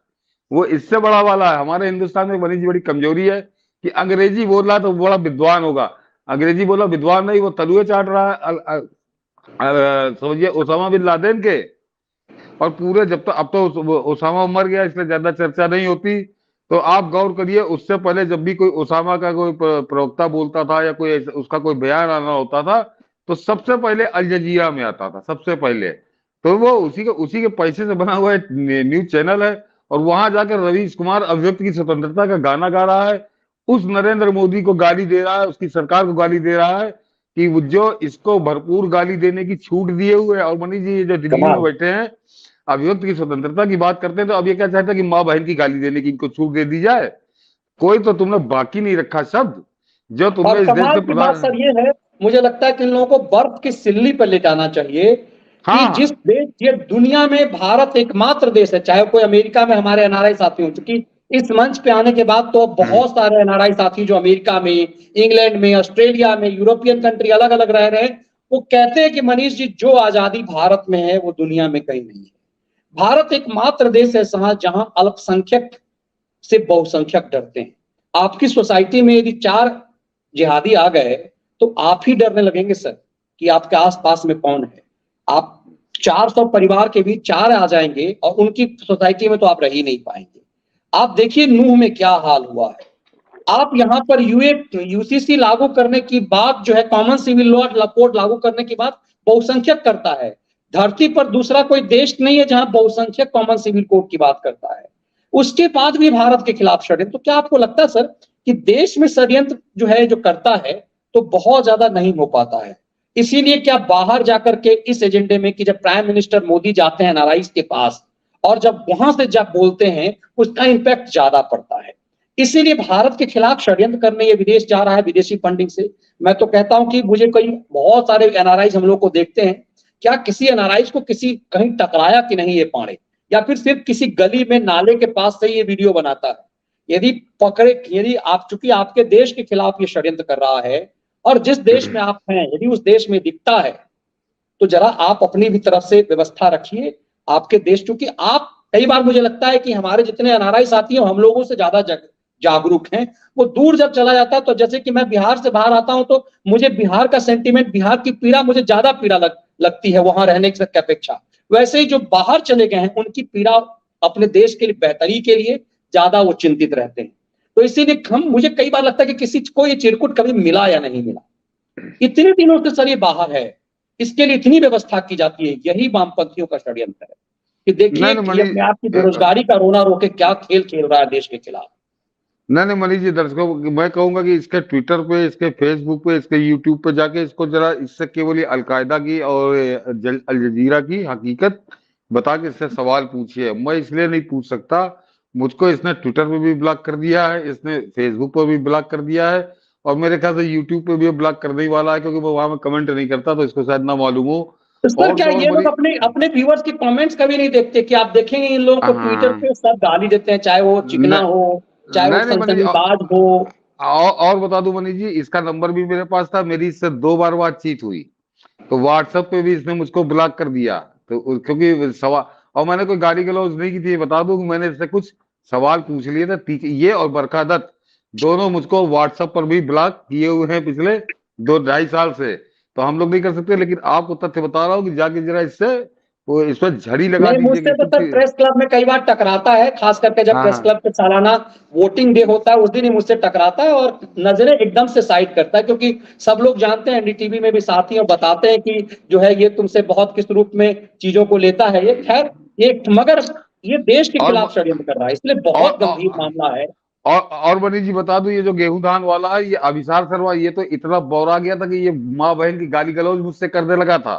वो इससे बड़ा वाला है। हमारे हिंदुस्तान में मनीष जी बड़ी कमजोरी है कि अंग्रेजी बोल रहा तो बड़ा विद्वान होगा। अंग्रेजी बोला विद्वान नहीं, वो तलुए चाट रहा है समझिए ओसामा बिन लादेन के। और पूरे जब तक अब तो ओसामा मर गया इसलिए ज्यादा चर्चा नहीं होती। तो आप गौर करिए, उससे पहले जब भी कोई ओसामा का कोई प्रवक्ता बोलता था या कोई उसका कोई बयान आना होता था तो सबसे पहले अल जजीरा में आता था, सबसे पहले। तो वो उसी के पैसे से बना हुआ न्यूज चैनल है। और वहां जाकर रवीश कुमार अभिव्यक्ति की स्वतंत्रता का गाना गा रहा है, उस नरेंद्र मोदी को गाली दे रहा है, उसकी सरकार को गाली दे रहा है कि वो जो इसको भरपूर गाली देने की छूट दिए हुए है। और मनीष जी जो दिल्ली में बैठे हैं अभिव्यक्ति की स्वतंत्रता की बात करते हैं, तो अब ये क्या चाहते हैं कि माँ बहन की गाली देने की इनको छूट दे दी जाए। कोई तो तुमने बाकी नहीं रखा शब्द जो तुमने और इस देश कमाल के की बात सर ये है, मुझे लगता है कि इन लोगों को बर्फ की सिल्ली पर ले जाना चाहिए कि हाँ। जिस देश, ये दुनिया में भारत एकमात्र देश है, चाहे कोई अमेरिका में हमारे एनआरआई साथी हो, चूंकि इस मंच पे आने के बाद तो बहुत सारे एनआरआई साथी जो अमेरिका में, इंग्लैंड में, ऑस्ट्रेलिया में, यूरोपियन कंट्री अलग अलग रह रहे हैं, वो कहते हैं कि मनीष जी जो आजादी भारत में है वो दुनिया में कहीं नहीं है। भारत एकमात्र देश है जहां अल्पसंख्यक से बहुसंख्यक डरते हैं। आपकी सोसाइटी में यदि 4 जिहादी आ गए तो आप ही डरने लगेंगे सर कि आपके आसपास में कौन है। आप 400 परिवार के बीच 4 आ जाएंगे और उनकी सोसाइटी में तो आप रह ही नहीं पाएंगे। आप देखिए नूह में क्या हाल हुआ है। आप यहाँ पर यूसीसी लागू करने की बात जो है, कॉमन सिविल लॉ कोड लागू करने की बात बहुसंख्यक करता है। धरती पर दूसरा कोई देश नहीं है जहां बहुसंख्यक कॉमन सिविल कोड की बात करता है। उसके बाद भी भारत के खिलाफ षड्यंत्र। तो क्या आपको लगता है सर कि देश में षड्यंत्र जो है जो करता है तो बहुत ज्यादा नहीं हो पाता है? इसीलिए क्या बाहर जाकर के इस एजेंडे में कि जब प्राइम मिनिस्टर मोदी जाते हैं एनआरआई के पास और जब वहां से जब बोलते हैं उसका इंपैक्ट ज्यादा पड़ता है। इसीलिए भारत के खिलाफ षड्यंत्र करने ये विदेश जा रहा है विदेशी फंडिंग से। मैं तो कहता हूं कि मुझे कई बहुत सारे एनआरआई हम लोग को देखते हैं, क्या किसी एनआरआई को किसी कहीं टकराया कि नहीं ये पाड़े, या फिर सिर्फ किसी गली में नाले के पास से ये वीडियो बनाता है? यदि आप चूंकि आपके देश के खिलाफ ये षड्यंत्र कर रहा है और जिस देश में आप हैं यदि उस देश में दिखता है तो जरा आप अपनी भी तरफ से व्यवस्था रखिए। आपके देश, चूंकि आप, कई बार मुझे लगता है कि हमारे जितने एनआरआई साथी हैं हम लोगों से ज्यादा जागरूक हैं। वो दूर जब चला जाता है तो जैसे कि मैं बिहार से बाहर आता हूं तो मुझे बिहार का सेंटीमेंट, बिहार की पीड़ा मुझे ज्यादा पीड़ा लगती है वहां रहने की अपेक्षा। वैसे ही जो बाहर चले गए हैं उनकी पीड़ा अपने देश के लिए, बेहतरी के लिए ज्यादा वो चिंतित रहते हैं। तो इसीलिए मुझे कई बार लगता है कि किसी को ये चिरकुट कभी मिला या नहीं मिला। इतने दिनों से सर ये बाहर है, इसके लिए इतनी व्यवस्था की जाती है। यही वामपंथियों का षड्यंत्र है कि देखिए कि अपने आप की बेरोजगारी का रोना रोके क्या खेल खेल रहा है देश के खिलाफ। नहीं मनीष जी, दर्शकों मैं कहूंगा कि इसके ट्विटर पे, इसके फेसबुक पे, इसके यूट्यूब पे जाके इसको जरा इससे केवल ये अलकायदा की और अल जजीरा की हकीकत बता के इससे सवाल पूछिए। मैं इसलिए नहीं पूछ सकता, मुझको इसने ट्विटर पे भी ब्लॉक कर दिया है, इसने फेसबुक पर भी ब्लॉक कर दिया है और मेरे ख्याल से यूट्यूब पे भी ब्लॉक करने ही वाला है, क्योंकि वो वहां में कमेंट नहीं करता तो इसको शायद ना मालूम हो। तो सर क्या ये लोग अपने व्यूअर्स की कमेंट्स कभी नहीं देखते कि आप देखेंगे इन लोगों को ट्विटर पे सब गाली देते हैं, चाहे वो चिकना हो, चाहे वो सनसनीबाज हो। और बता दूं मनीष जी, इसका नंबर भी मेरे पास था, मेरी इससे 2 बार बातचीत हुई, तो व्हाट्सएप पे भी इसने मुझको ब्लॉक कर दिया। तो क्योंकि सवाल, और मैंने कोई गाली गलौज नहीं की थी, बता दूं मैंने इससे कुछ सवाल पूछ लिए थे। ये और बरखा दत्त दोनों मुझको व्हाट्सएप पर भी ब्लॉक किए हुए हैं पिछले 2-2.5 साल से। तो हम लोग नहीं कर सकते, लेकिन आपको तथ्य बता रहा हूँ कि जाके जरा इससे वो इस पर झड़ी लगा दीजिए। मुझसे तो सर प्रेस क्लब में कई बार टकराता है, खास करके जब प्रेस क्लब के सालाना वोटिंग डे होता है उस दिन ही मुझसे टकराता है और नजरें एकदम से साइड करता है, क्योंकि सब लोग जानते हैं, एनडीटीवी में भी साथी और बताते हैं कि जो है ये तुमसे बहुत किस रूप में चीजों को लेता है ये। खैर ये, मगर ये देश के खिलाफ षड्यंत्र कर रहा है, इसलिए बहुत गंभीर मामला है। और मनीष जी बता दूं, ये जो गेहूं धान वाला है, ये अभिसार शर्मा, ये तो इतना बौरा गया था कि ये माँ बहन की गाली गलौज मुझसे करने लगा था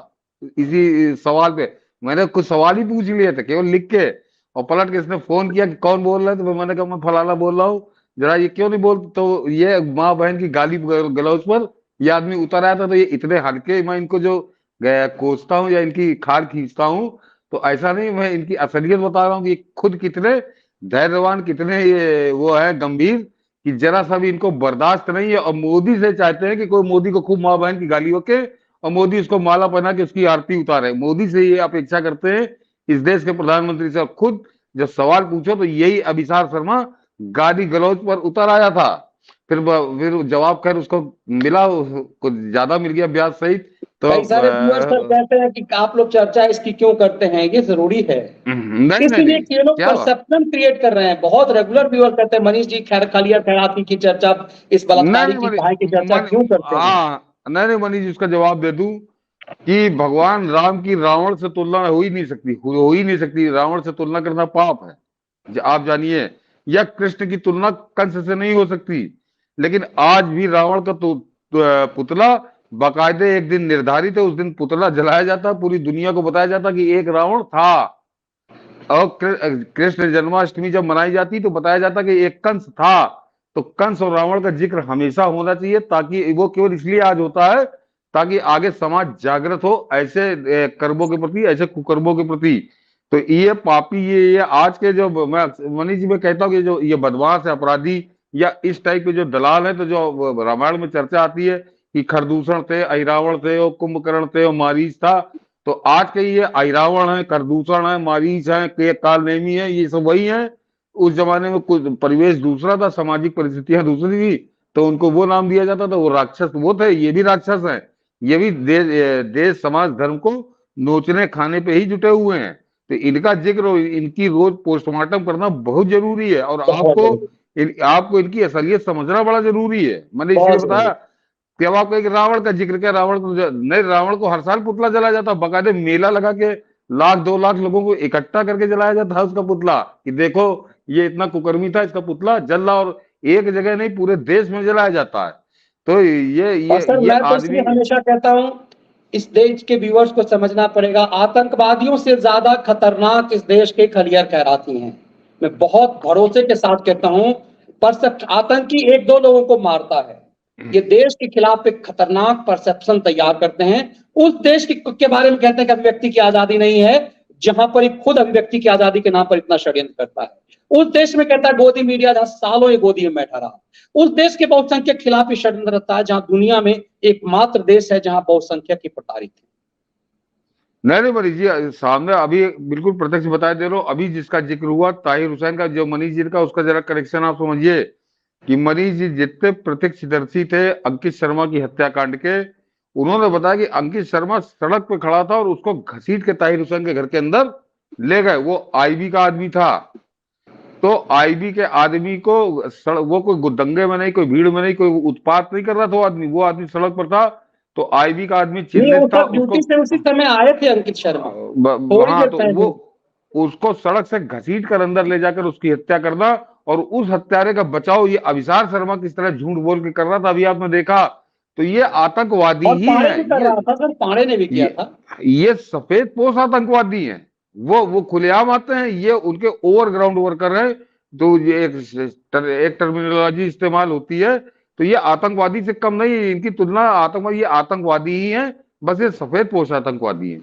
इसी सवाल पे। मैंने कुछ सवाल ही पूछ लिए थे केवल लिख के, और पलट के इसने फोन किया कि कौन बोल रहा है, तो मैंने कहा मैं फलाना बोल रहा हूँ, जरा ये क्यों नहीं बोल। तो ये माँ बहन की गाली गलौज पर ये आदमी उतर आया था। तो ये इतने हल्के मैं इनको जो कोसता हूँ या इनकी खाल खींचता हूँ, तो ऐसा नहीं, मैं इनकी असलियत बता रहा हूँ कि खुद कितने धैर्यवान, कितने ये वो है गंभीर, कि जरा सा भी इनको बर्दाश्त नहीं है। और मोदी से चाहते हैं कि कोई मोदी को खूब माँ बहन की गाली होके और मोदी उसको माला पहना के उसकी आरती उतारे। मोदी से ये अपेक्षा करते हैं इस देश के प्रधानमंत्री से। खुद जब सवाल पूछो तो यही अभिसार शर्मा गाली गलौज पर उतर आया था। फिर जवाब खैर उसको मिला, कुछ ज्यादा मिल गया ब्याज सहित। तो कई सारे व्यूअर्स सर कहते हैं कि आप लोग चर्चा इसकी क्यों करते हैं, ये जरूरी है नहीं इसलिए कि ये लोग क्या बात? परसेप्शन क्रिएट कर रहे हैं। बहुत रेगुलर व्यूअर कहते हैं मनीष जी खलिया खैराती की चर्चा, इस बलात्कारी की कहानी की चर्चा क्यों करते हैं? हाँ नहीं मनीष जी, उसका जवाब दे दूं कि भगवान राम की रावण से तुलना हो ही नहीं सकती। रावण से तुलना करना पाप है, आप जानिए। या कृष्ण की तुलना कंस से नहीं हो सकती। लेकिन आज भी रावण का पुतला बाकायदे एक दिन निर्धारित है, उस दिन पुतला जलाया जाता, पूरी दुनिया को बताया जाता कि एक रावण था। और कृष्ण जन्माष्टमी जब मनाई जाती तो बताया जाता कि एक कंस था। तो कंस और रावण का जिक्र हमेशा होना चाहिए, ताकि वो केवल इसलिए आज होता है ताकि आगे समाज जागृत हो ऐसे कर्मों के प्रति, ऐसे कुकर्मों के प्रति। तो ये पापी, ये आज के जो मनीष जी मैं कहता हूँ कि जो ये बदमाश है, अपराधी या इस टाइप के जो दलाल है, तो जो रामायण में चर्चा आती है कि खरदूषण थे, अहिरावण थे और कुंभकर्ण थे और मारीच था, तो आज के ये अहिरावण है, खरदूषण है, मारीच है, कालनेमी है, ये सब वही है। उस जमाने में कुछ परिवेश दूसरा था, सामाजिक परिस्थितियां दूसरी थी, तो उनको वो नाम दिया जाता था। वो राक्षस वो थे, ये भी राक्षस हैं। ये भी देश समाज धर्म को नोचने खाने पे ही जुटे हुए हैं। तो इनका जिक्र और इनकी रोज पोस्टमार्टम करना बहुत जरूरी है। और आपको इनकी असलियत समझना बड़ा जरूरी है। मैंने इसलिए बताया कि अब आपको एक रावण का जिक्र किया, रावण को नहीं, रावण को हर साल पुतला जलाया जाता, बाकायदे मेला लगा के 1-2 लाख लोगों को इकट्ठा करके जलाया जाता है उसका पुतला, कि देखो ये इतना कुकर्मी था, इसका पुतला जल रहा। और एक जगह नहीं, पूरे देश में जलाया जाता है। तो ये आदमी हमेशा कहता हूं, इस देश के व्यूअर्स को समझना पड़ेगा, आतंकवादियों से ज्यादा खतरनाक इस देश के खलियर खैराती हैं। मैं बहुत भरोसे के साथ कहता हूं, पर आतंकी 1-2 लोगों को मारता है, ये देश के खिलाफ एक खतरनाक परसेप्शन तैयार करते हैं। उस देश के बारे में कहते हैं कि अभिव्यक्ति की आजादी नहीं है, जहां पर खुद अभिव्यक्ति की आजादी के नाम पर इतना षड्यंत्र करता है। उस देश में कहता है गोदी मीडिया, जहां सालों ये गोदी में बैठा रहा। उस देश के बहुसंख्यक खिलाफ ही षड्यंत्र रहता है, जहां दुनिया में एकमात्र देश है जहां बहुसंख्यक ही प्रताड़ित है। नहीं मनीष जी, सामने अभी बिल्कुल प्रत्यक्ष बताया दे रहा हूं। अभी जिसका जिक्र हुआ ताहिर हुसैन का, जो मनीष जी का, उसका जरा करेक्शन आप समझिए कि मनीष जी जितने प्रत्यक्षदर्शी थे अंकित शर्मा की हत्याकांड के, उन्होंने बताया कि अंकित शर्मा सड़क पे खड़ा था और उसको घसीट के ताहिर हुसैन के घर के अंदर ले गए। वो आईबी का आदमी था, तो आईबी के आदमी को वो कोई दंगे में नहीं, कोई भीड़ में नहीं, कोई उत्पात नहीं कर रहा था। वो आदमी सड़क पर था, तो आईबी का आदमी चिन्हित था। ड्यूटी से उसी समय आए थे अंकित शर्मा। हाँ, तो वो उसको सड़क से घसीट कर अंदर ले जाकर उसकी हत्या करना, और उस हत्यारे का बचाव ये अभिसार शर्मा किस तरह झूठ बोल के कर रहा था, अभी आपने देखा। तो ये आतंकवादी ही है, पाड़े ने भी किया था। ये सफेद पोश आतंकवादी हैं। वो खुलेआम आते हैं, ये उनके ओवरग्राउंड वर्कर हैं। तो ये एक टर्मिनोलॉजी इस्तेमाल होती है, तो ये आतंकवादी से कम नहीं, इनकी तुलना आतंकवादी, ये आतंकवादी ही है, बस ये सफेद पोश आतंकवादी है।